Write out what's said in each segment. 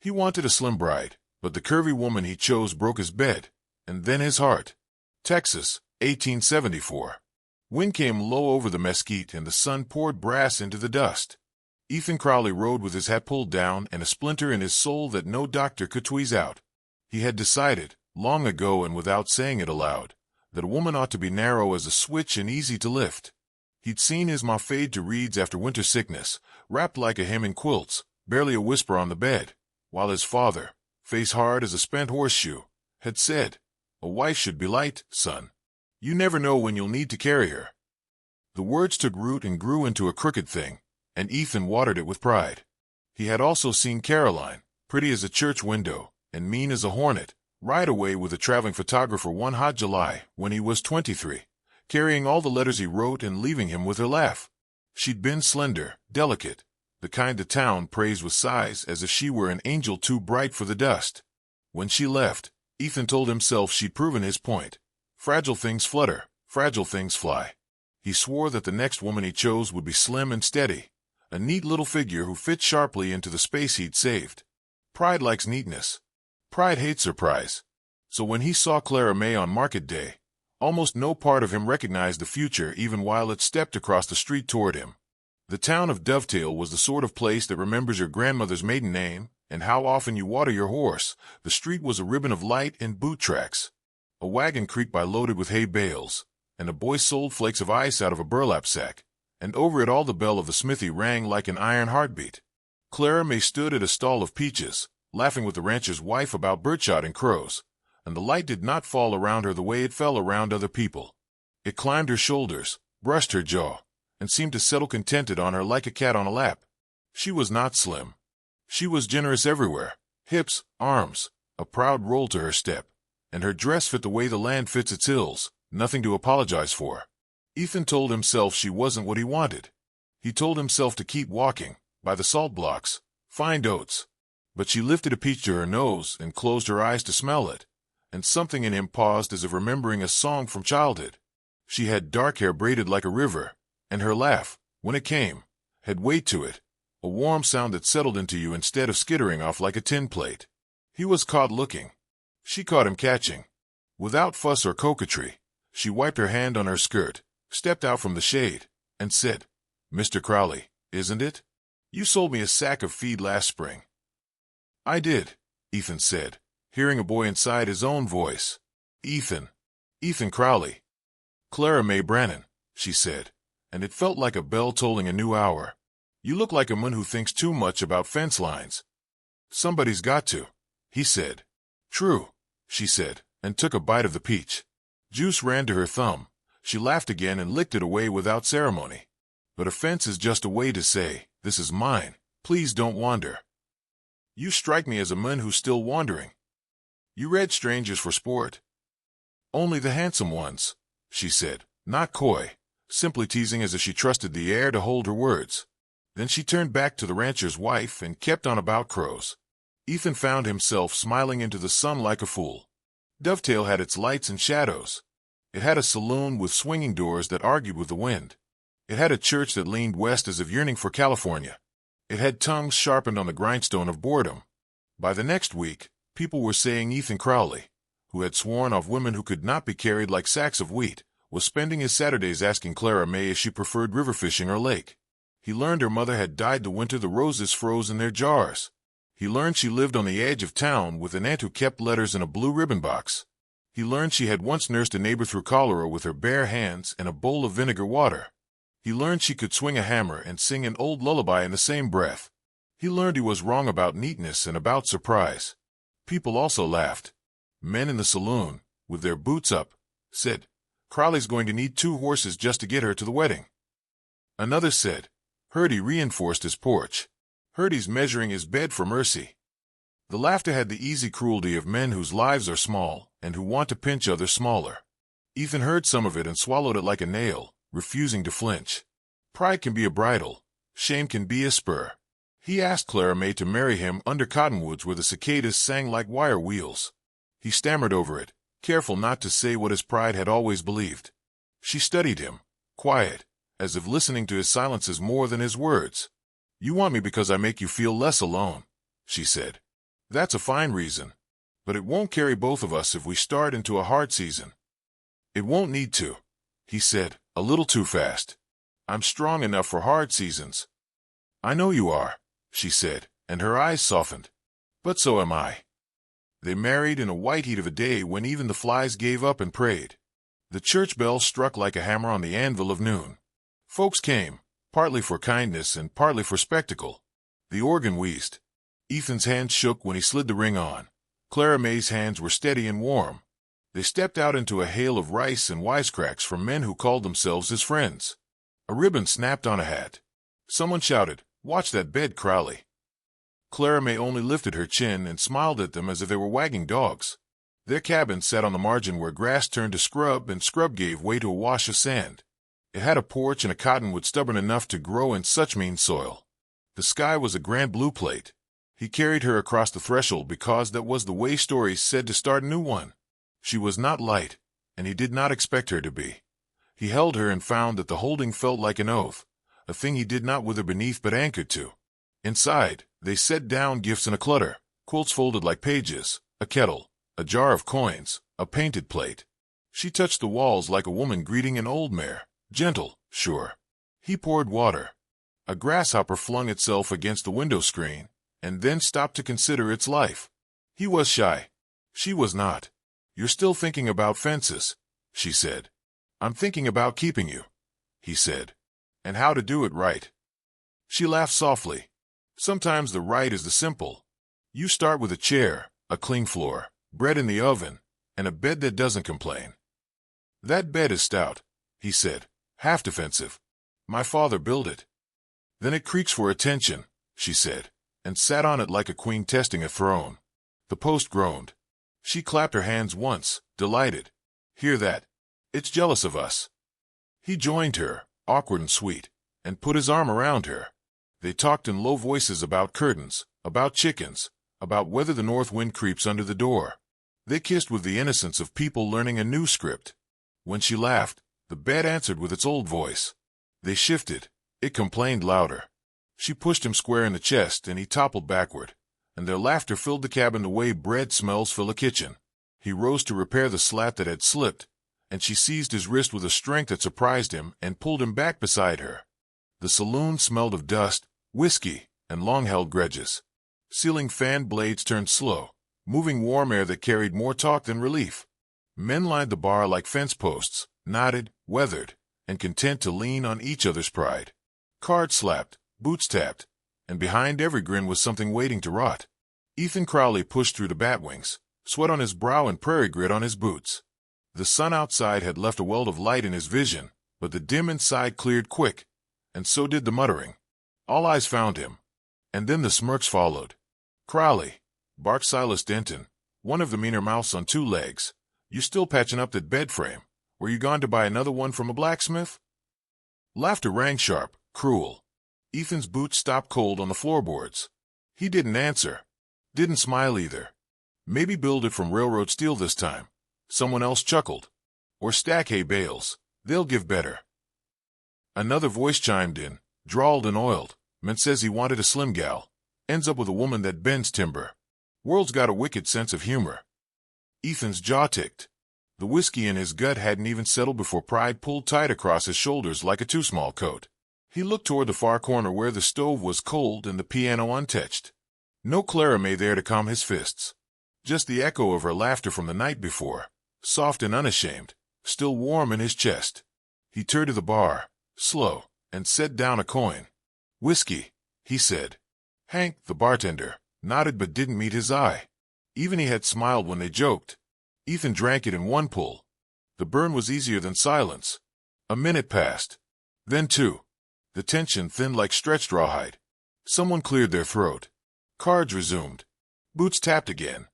He wanted a slim bride, but the curvy woman he chose broke his bed, and then his heart. Texas, 1874. Wind came low over the mesquite and the sun poured brass into the dust. Ethan Crowley rode with his hat pulled down and a splinter in his soul that no doctor could tweeze out. He had decided, long ago and without saying it aloud, that a woman ought to be narrow as a switch and easy to lift. He'd seen his ma fade to reeds after winter sickness, wrapped like a hymn in quilts, barely a whisper on the bed, while his father, face hard as a spent horseshoe, had said, "A wife should be light, son. You never know when you'll need to carry her." The words took root and grew into a crooked thing, and Ethan watered it with pride. He had also seen Caroline, pretty as a church window, and mean as a hornet, ride away with a traveling photographer one hot July when he was 23, carrying all the letters he wrote and leaving him with her laugh. She'd been slender, delicate, the kind the town praised with sighs as if she were an angel too bright for the dust. When she left, Ethan told himself she'd proven his point. Fragile things flutter, fragile things fly. He swore that the next woman he chose would be slim and steady, a neat little figure who fit sharply into the space he'd saved. Pride likes neatness. Pride hates surprise. So when he saw Clara May on market day, almost no part of him recognized the future even while it stepped across the street toward him. The town of Dovetail was the sort of place that remembers your grandmother's maiden name and how often you water your horse. The street was a ribbon of light and boot tracks. A wagon creaked by loaded with hay bales, and a boy sold flakes of ice out of a burlap sack, and over it all the bell of the smithy rang like an iron heartbeat. Clara May stood at a stall of peaches, laughing with the rancher's wife about birdshot and crows, and the light did not fall around her the way it fell around other people. It climbed her shoulders, brushed her jaw, and seemed to settle contented on her like a cat on a lap. She was not slim. She was generous everywhere, hips, arms, a proud roll to her step, and her dress fit the way the land fits its hills, nothing to apologize for. Ethan told himself she wasn't what he wanted. He told himself to keep walking, by the salt blocks, find oats. But she lifted a peach to her nose and closed her eyes to smell it, and something in him paused as if remembering a song from childhood. She had dark hair braided like a river, and her laugh, when it came, had weight to it, a warm sound that settled into you instead of skittering off like a tin plate. He was caught looking. She caught him catching. Without fuss or coquetry, she wiped her hand on her skirt, stepped out from the shade, and said, "Mr. Crowley, isn't it? You sold me a sack of feed last spring." "I did," Ethan said, hearing a boy inside his own voice. Ethan Crowley." "Clara May Brannan," she said, and it felt like a bell tolling a new hour. "You look like a man who thinks too much about fence lines." "Somebody's got to," he said. "True," she said, and took a bite of the peach. Juice ran to her thumb. She laughed again and licked it away without ceremony. But a fence is just a way to say, "This is mine. Please don't wander." "You strike me as a man who's still wandering." "You read Strangers for Sport?" "Only the handsome ones," she said, not coy, simply teasing as if she trusted the air to hold her words. Then she turned back to the rancher's wife and kept on about crows. Ethan found himself smiling into the sun like a fool. Dovetail had its lights and shadows. It had a saloon with swinging doors that argued with the wind. It had a church that leaned west as if yearning for California. It had tongues sharpened on the grindstone of boredom. By the next week, people were saying Ethan Crowley, who had sworn off women who could not be carried like sacks of wheat, was spending his Saturdays asking Clara May if she preferred river fishing or lake. He learned her mother had died the winter the roses froze in their jars. He learned she lived on the edge of town with an aunt who kept letters in a blue ribbon box. He learned she had once nursed a neighbor through cholera with her bare hands and a bowl of vinegar water. He learned she could swing a hammer and sing an old lullaby in the same breath. He learned he was wrong about neatness and about surprise. People also laughed. Men in the saloon, with their boots up, said, "Crowley's going to need 2 horses just to get her to the wedding." Another said, "Hurdy reinforced his porch. Hurdy's measuring his bed for mercy." The laughter had the easy cruelty of men whose lives are small and who want to pinch others smaller. Ethan heard some of it and swallowed it like a nail, refusing to flinch. Pride can be a bridle. Shame can be a spur. He asked Clara May to marry him under cottonwoods where the cicadas sang like wire wheels. He stammered over it, careful not to say what his pride had always believed. She studied him, quiet, as if listening to his silences more than his words. "You want me because I make you feel less alone," she said. That's a fine reason. But it won't carry both of us if we start into a hard season. It won't need to, he said, a little too fast. I'm strong enough for hard seasons. I know you are, she said, and her eyes softened. But so am I. They married in a white heat of a day when even the flies gave up and prayed. The church bell struck like a hammer on the anvil of noon. Folks came, partly for kindness and partly for spectacle. The organ wheezed. Ethan's hands shook when he slid the ring on. Clara May's hands were steady and warm. They stepped out into a hail of rice and wisecracks from men who called themselves his friends. A ribbon snapped on a hat. Someone shouted, "Watch that bed, Crowley." Clara May only lifted her chin and smiled at them as if they were wagging dogs. Their cabin sat on the margin where grass turned to scrub and scrub gave way to a wash of sand. It had a porch and a cottonwood stubborn enough to grow in such mean soil. The sky was a grand blue plate. He carried her across the threshold because that was the way stories said to start a new one. She was not light, and he did not expect her to be. He held her and found that the holding felt like an oath, a thing he did not wither beneath but anchored to. Inside, they set down gifts in a clutter, quilts folded like pages, a kettle, a jar of coins, a painted plate. She touched the walls like a woman greeting an old mare, gentle, sure. He poured water. A grasshopper flung itself against the window screen, and then stopped to consider its life. He was shy. She was not. "You're still thinking about fences," she said. "I'm thinking about keeping you," he said. "And how to do it right." She laughed softly. "Sometimes the right is the simple. You start with a chair, a clean floor, bread in the oven, and a bed that doesn't complain." "That bed is stout," he said, half defensive. "My father built it." "Then it creaks for attention," she said, and sat on it like a queen testing a throne. The post groaned. She clapped her hands once, delighted. "Hear that? It's jealous of us." He joined her, awkward and sweet, and put his arm around her. They talked in low voices about curtains, about chickens, about whether the north wind creeps under the door. They kissed with the innocence of people learning a new script. When she laughed, the bed answered with its old voice. They shifted. It complained louder. She pushed him square in the chest, and he toppled backward, and their laughter filled the cabin the way bread smells fill a kitchen. He rose to repair the slat that had slipped, and she seized his wrist with a strength that surprised him and pulled him back beside her. The saloon smelled of dust, whiskey, and long-held grudges. Ceiling fan blades turned slow, moving warm air that carried more talk than relief. Men lined the bar like fence posts, knotted, weathered, and content to lean on each other's pride. Cards slapped, boots tapped, and behind every grin was something waiting to rot. Ethan Crowley pushed through the batwings, sweat on his brow and prairie grit on his boots. The sun outside had left a welt of light in his vision, but the dim inside cleared quick, and so did the muttering. All eyes found him, and then the smirks followed. "Crowley," barked Silas Denton, one of the meaner mouths on two legs, "you still patching up that bed frame? Were you gone to buy another one from a blacksmith?" Laughter rang sharp, cruel. Ethan's boots stopped cold on the floorboards. He didn't answer. Didn't smile either. "Maybe build it from railroad steel this time," someone else chuckled. "Or stack hay bales. They'll give better." Another voice chimed in, drawled and oiled. "Man says he wanted a slim gal. Ends up with a woman that bends timber. World's got a wicked sense of humor." Ethan's jaw ticked. The whiskey in his gut hadn't even settled before pride pulled tight across his shoulders like a too-small coat. He looked toward the far corner where the stove was cold and the piano untouched. No Clara May there to calm his fists. Just the echo of her laughter from the night before, soft and unashamed, still warm in his chest. He turned to the bar, slow, and set down a coin. "Whiskey," he said. Hank, the bartender, nodded but didn't meet his eye. Even he had smiled when they joked. Ethan drank it in one pull. The burn was easier than silence. A minute passed. Then two. The tension thinned like stretched rawhide. Someone cleared their throat. Cards resumed. Boots tapped again.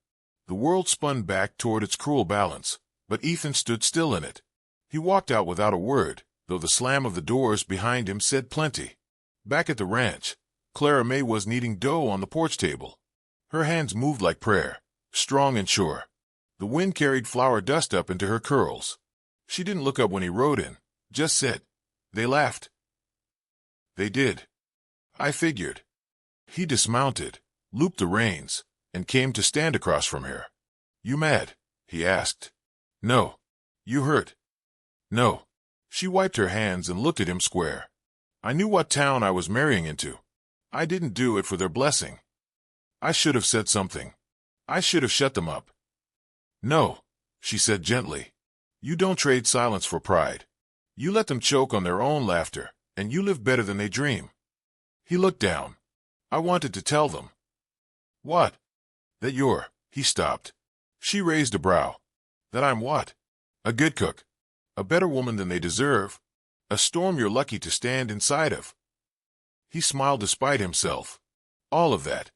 The world spun back toward its cruel balance, but Ethan stood still in it. He walked out without a word, though the slam of the doors behind him said plenty. Back at the ranch, Clara May was kneading dough on the porch table. Her hands moved like prayer, strong and sure. The wind carried flour dust up into her curls. She didn't look up when he rode in, just said, "They laughed." "They did. I figured." He dismounted, looped the reins, and came to stand across from her. "You mad?" he asked. "No." "You hurt?" "No." She wiped her hands and looked at him square. "I knew what town I was marrying into. I didn't do it for their blessing. I should have said something. I should have shut them up." "No," she said gently. "You don't trade silence for pride. You let them choke on their own laughter, and you live better than they dream." He looked down. "I wanted to tell them." "What?" "That you're—" He stopped. She raised a brow. "That I'm what?" "A good cook. A better woman than they deserve. A storm you're lucky to stand inside of." He smiled despite himself. "All of that."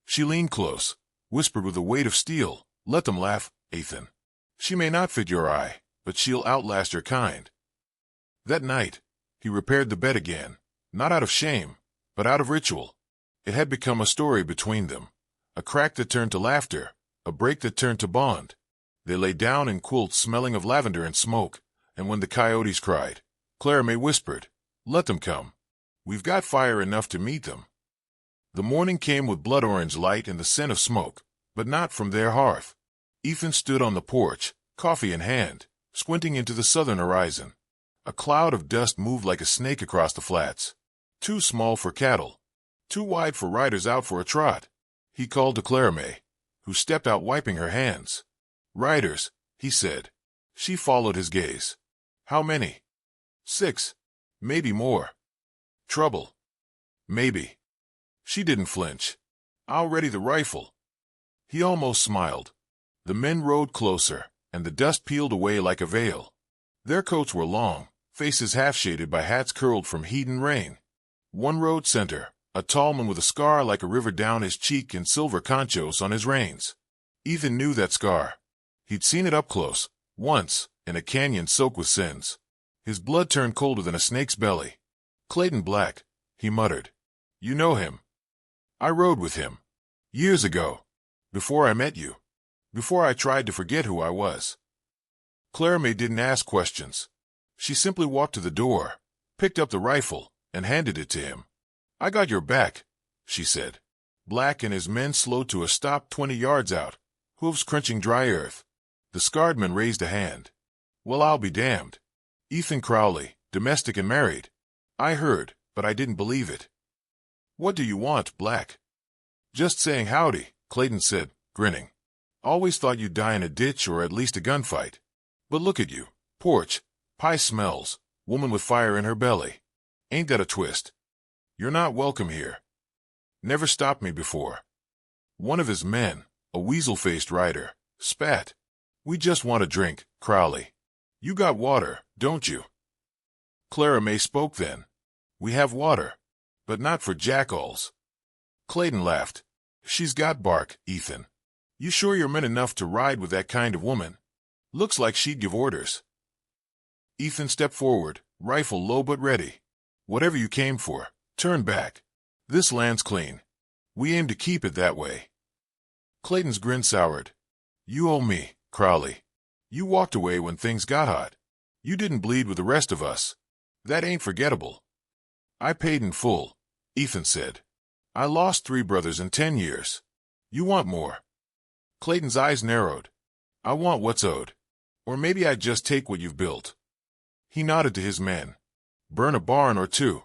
She leaned close, whispered with a weight of steel, "Let them laugh, Ethan. She may not fit your eye, but she'll outlast her kind." That night, he repaired the bed again, not out of shame, but out of ritual. It had become a story between them, a crack that turned to laughter, a break that turned to bond. They lay down in quilts smelling of lavender and smoke, and when the coyotes cried, Clara May whispered, "Let them come. We've got fire enough to meet them." The morning came with blood-orange light and the scent of smoke, but not from their hearth. Ethan stood on the porch, coffee in hand, squinting into the southern horizon. A cloud of dust moved like a snake across the flats. Too small for cattle, too wide for riders out for a trot. He called to Clara May, who stepped out wiping her hands. "Riders," he said. She followed his gaze. "How many?" "6. Maybe more." "Trouble?" "Maybe." She didn't flinch. "I'll ready the rifle." He almost smiled. The men rode closer, and the dust peeled away like a veil. Their coats were long, faces half-shaded by hats curled from heat and rain. One rode center, a tall man with a scar like a river down his cheek and silver conchos on his reins. Ethan knew that scar. He'd seen it up close, once, in a canyon soaked with sins. His blood turned colder than a snake's belly. "Clayton Black," he muttered. "You know him?" "I rode with him. Years ago. Before I met you. Before I tried to forget who I was." Clara May didn't ask questions. She simply walked to the door, picked up the rifle, and handed it to him. "I got your back," she said. Black and his men slowed to a stop 20 yards out, hooves crunching dry earth. The scarred man raised a hand. "Well, I'll be damned. Ethan Crowley, domestic and married. I heard, but I didn't believe it." "What do you want, Black?" "Just saying howdy," Clayton said, grinning. "Always thought you'd die in a ditch or at least a gunfight. But look at you. Porch, pie smells, woman with fire in her belly. Ain't that a twist? You're not welcome here. Never stopped me before." One of his men, a weasel-faced rider, spat. "We just want a drink, Crowley. You got water, don't you?" Clara May spoke then. "We have water, but not for jackals." Clayton laughed. "She's got bark, Ethan. You sure you're men enough to ride with that kind of woman? Looks like she'd give orders." Ethan stepped forward, rifle low but ready. "Whatever you came for, turn back. This land's clean. We aim to keep it that way." Clayton's grin soured. "You owe me, Crowley. You walked away when things got hot. You didn't bleed with the rest of us. That ain't forgettable." "I paid in full," Ethan said. "I lost 3 brothers in 10 years. You want more." Clayton's eyes narrowed. "I want what's owed. Or maybe I'd just take what you've built." He nodded to his men. "Burn a barn or 2.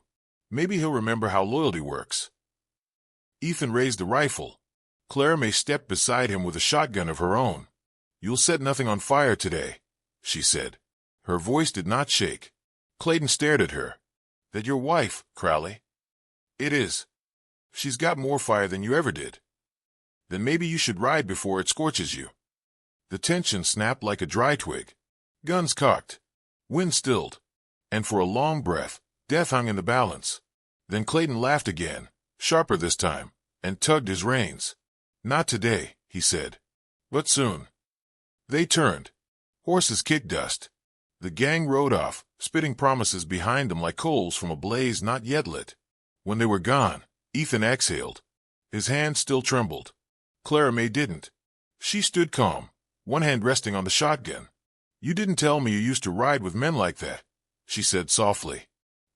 Maybe he'll remember how loyalty works." Ethan raised the rifle. Clara May stepped beside him with a shotgun of her own. "You'll set nothing on fire today," she said. Her voice did not shake. Clayton stared at her. "That your wife, Crowley?" "It is. She's got more fire than you ever did." "Then maybe you should ride before it scorches you." The tension snapped like a dry twig. Guns cocked. Wind stilled. And for a long breath, death hung in the balance. Then Clayton laughed again, sharper this time, and tugged his reins. "Not today," he said. "But soon." They turned. Horses kicked dust. The gang rode off, spitting promises behind them like coals from a blaze not yet lit. When they were gone, Ethan exhaled. His hand still trembled. Clara May didn't. She stood calm, one hand resting on the shotgun. "You didn't tell me you used to ride with men like that," she said softly.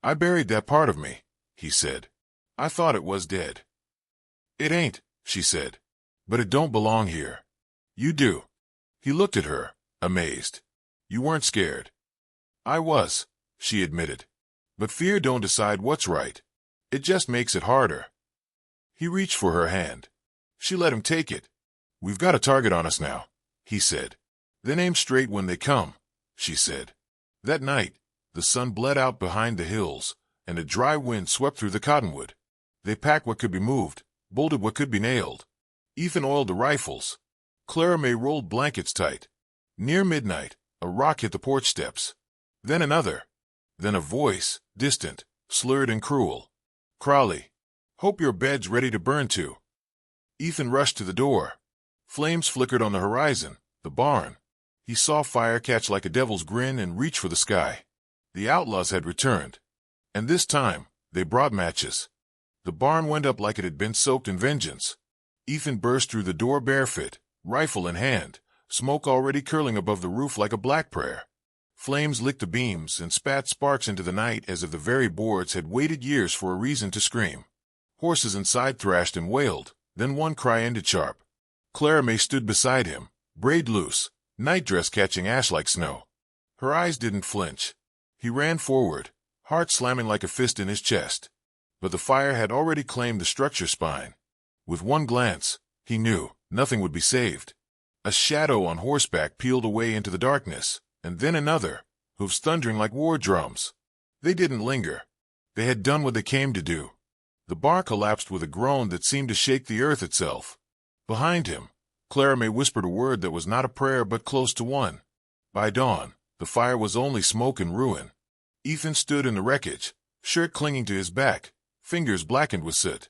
"I buried that part of me," he said. "I thought it was dead." "It ain't," she said. But it don't belong here. You do. He looked at her, amazed. You weren't scared. I was, she admitted. But fear don't decide what's right. It just makes it harder. He reached for her hand. She let him take it. We've got a target on us now, he said. Then aim straight when they come, she said. That night, the sun bled out behind the hills, and a dry wind swept through the cottonwood. They packed what could be moved, bolted what could be nailed. Ethan oiled the rifles. Clara May rolled blankets tight. Near midnight, a rock hit the porch steps. Then another. Then a voice, distant, slurred and cruel. Crowley, hope your bed's ready to burn to. Ethan rushed to the door. Flames flickered on the horizon, the barn. He saw fire catch like a devil's grin and reach for the sky. The outlaws had returned. And this time, they brought matches. The barn went up like it had been soaked in vengeance. Ethan burst through the door barefoot, rifle in hand, smoke already curling above the roof like a black prayer. Flames licked the beams and spat sparks into the night as if the very boards had waited years for a reason to scream. Horses inside thrashed and wailed, then one cry ended sharp. Clara May stood beside him, braid loose, nightdress catching ash like snow. Her eyes didn't flinch. He ran forward, heart slamming like a fist in his chest. But the fire had already claimed the structure's spine. With one glance, he knew nothing would be saved. A shadow on horseback peeled away into the darkness, and then another, hooves thundering like war drums. They didn't linger. They had done what they came to do. The bar collapsed with a groan that seemed to shake the earth itself. Behind him, Clara May whispered a word that was not a prayer but close to one. By dawn, the fire was only smoke and ruin. Ethan stood in the wreckage, shirt clinging to his back, fingers blackened with soot.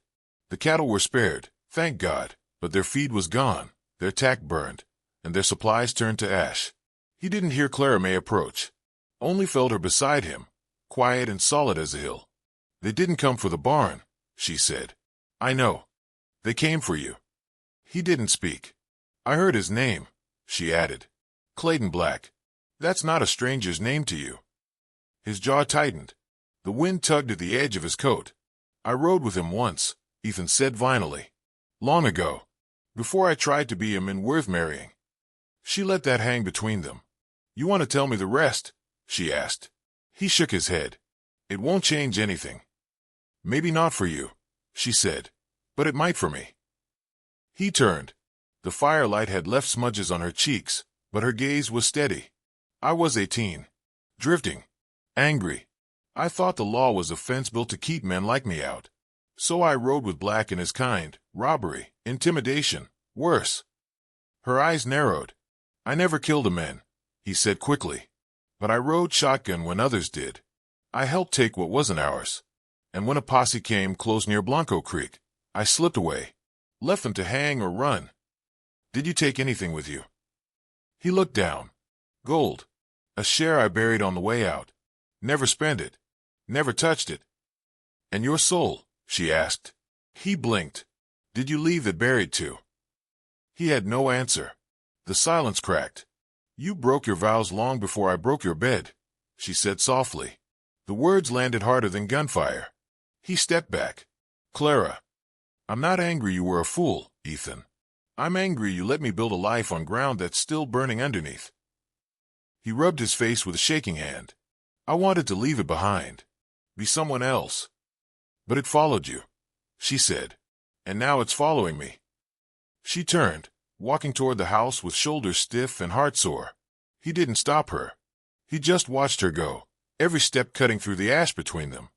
The cattle were spared, thank God, but their feed was gone, their tack burned, and their supplies turned to ash. He didn't hear Clara May approach, only felt her beside him, quiet and solid as a hill. They didn't come for the barn, she said. I know. They came for you. He didn't speak. I heard his name, she added. Clayton Black. That's not a stranger's name to you. His jaw tightened. The wind tugged at the edge of his coat. I rode with him once, Ethan said vinily. Long ago. Before I tried to be a man worth marrying. She let that hang between them. You want to tell me the rest? She asked. He shook his head. It won't change anything. Maybe not for you, she said, but it might for me. He turned. The firelight had left smudges on her cheeks, but her gaze was steady. I was 18. Drifting. Angry. I thought the law was a fence built to keep men like me out. So I rode with Black and his kind, robbery, intimidation, worse. Her eyes narrowed. I never killed a man, he said quickly. But I rode shotgun when others did. I helped take what wasn't ours. And when a posse came close near Blanco Creek, I slipped away. Left them to hang or run. Did you take anything with you? He looked down. Gold. A share I buried on the way out. Never spent it. Never touched it. And your soul? She asked. He blinked. Did you leave it buried too? He had no answer. The silence cracked. You broke your vows long before I broke your bed, she said softly. The words landed harder than gunfire. He stepped back. Clara. I'm not angry you were a fool, Ethan. I'm angry you let me build a life on ground that's still burning underneath. He rubbed his face with a shaking hand. I wanted to leave it behind. Be someone else. But it followed you, she said. And now it's following me. She turned, walking toward the house with shoulders stiff and heart sore. He didn't stop her. He just watched her go, every step cutting through the ash between them.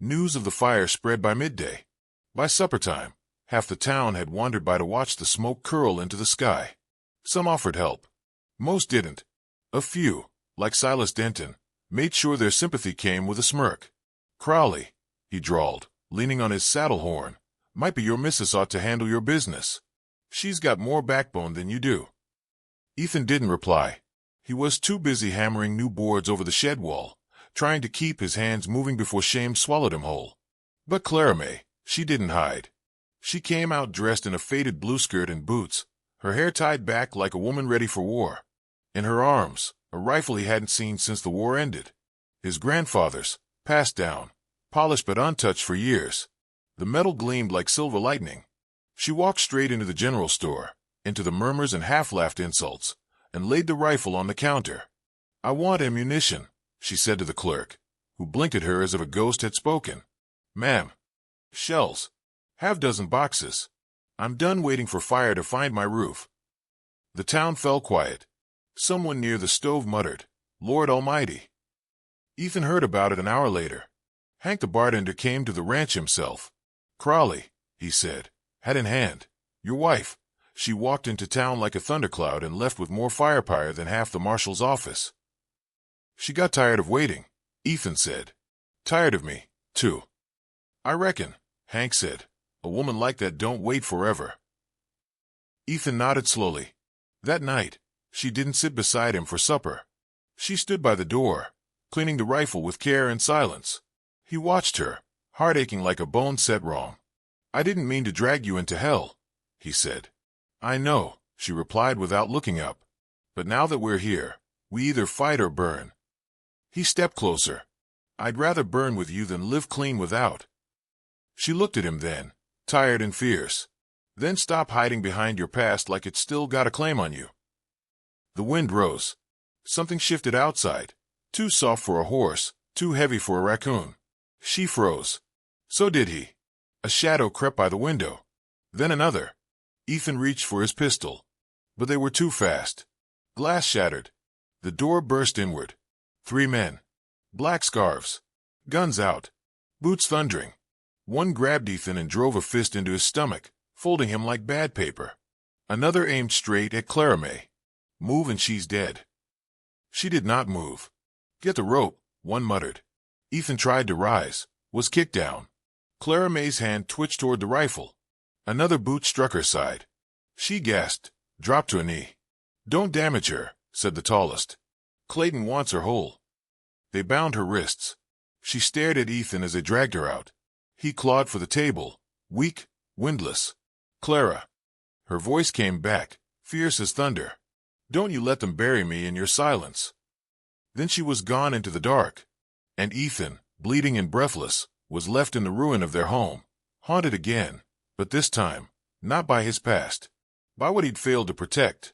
News of the fire spread by midday. By supper time, half the town had wandered by to watch the smoke curl into the sky. Some offered help. Most didn't. A few, like Silas Denton, made sure their sympathy came with a smirk. Crowley, he drawled, leaning on his saddle horn, might be your missus ought to handle your business. She's got more backbone than you do. Ethan didn't reply. He was too busy hammering new boards over the shed wall, trying to keep his hands moving before shame swallowed him whole. But Clara May, she didn't hide. She came out dressed in a faded blue skirt and boots, her hair tied back like a woman ready for war. In her arms, a rifle he hadn't seen since the war ended. His grandfather's, passed down, polished but untouched for years. The metal gleamed like silver lightning. She walked straight into the general store. into the murmurs and half-laughed insults, and laid the rifle on the counter. "I want ammunition," she said to the clerk, who blinked at her as if a ghost had spoken. "Ma'am." "Shells. Half-dozen boxes. I'm done waiting for fire to find my roof." The town fell quiet. Someone near the stove muttered, "Lord Almighty." Ethan heard about it an hour later. Hank the bartender came to the ranch himself. "Crawley," he said, hat in hand. "Your wife. She walked into town like a thundercloud and left with more firepower than half the marshal's office." "She got tired of waiting," Ethan said. "Tired of me, too." "I reckon," Hank said. "A woman like that don't wait forever." Ethan nodded slowly. That night, she didn't sit beside him for supper. She stood by the door, cleaning the rifle with care and silence. He watched her, heart aching like a bone set wrong. "I didn't mean to drag you into hell," he said. "I know," she replied without looking up. "But now that we're here, we either fight or burn." He stepped closer. "I'd rather burn with you than live clean without." She looked at him then, tired and fierce. "Then stop hiding behind your past like it's still got a claim on you." The wind rose. Something shifted outside. Too soft for a horse, too heavy for a raccoon. She froze. So did he. A shadow crept by the window. Then another. Ethan reached for his pistol. But they were too fast. Glass shattered. The door burst inward. 3 men. Black scarves. Guns out. Boots thundering. One grabbed Ethan and drove a fist into his stomach, folding him like bad paper. Another aimed straight at Clara May. "Move and she's dead." She did not move. "Get the rope," one muttered. Ethan tried to rise, was kicked down. Clara May's hand twitched toward the rifle. Another boot struck her side. She gasped, dropped to a knee. "Don't damage her," said the tallest. "Clayton wants her whole." They bound her wrists. She stared at Ethan as they dragged her out. He clawed for the table, weak, windless. "Clara." Her voice came back, fierce as thunder. "Don't you let them bury me in your silence." Then she was gone into the dark. And Ethan, bleeding and breathless, was left in the ruin of their home, haunted again, but this time, not by his past, by what he'd failed to protect.